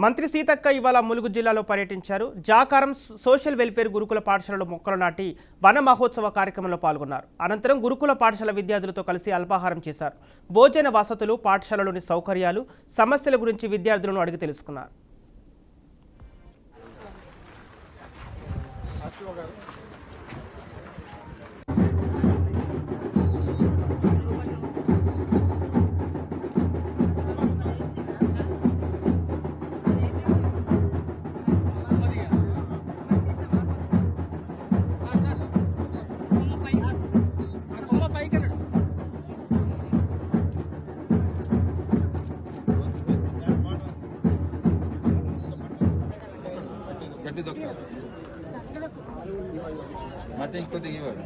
మంత్రి సీతక్క ఇవాళ ములుగు జిల్లాలో పర్యటించారు. జాకారం సోషల్ వెల్ఫేర్ గురుకుల పాఠశాలలో మొక్కలు నాటి వన మహోత్సవ కార్యక్రమంలో పాల్గొన్నారు. అనంతరం గురుకుల పాఠశాల విద్యార్థులతో కలిసి అల్పాహారం చేశారు. భోజన వసతులు, పాఠశాలలోని సౌకర్యాలు, సమస్యల గురించి విద్యార్థులను అడిగి తెలుసుకున్నారు. మట్టి ఇంకో దిగివాడు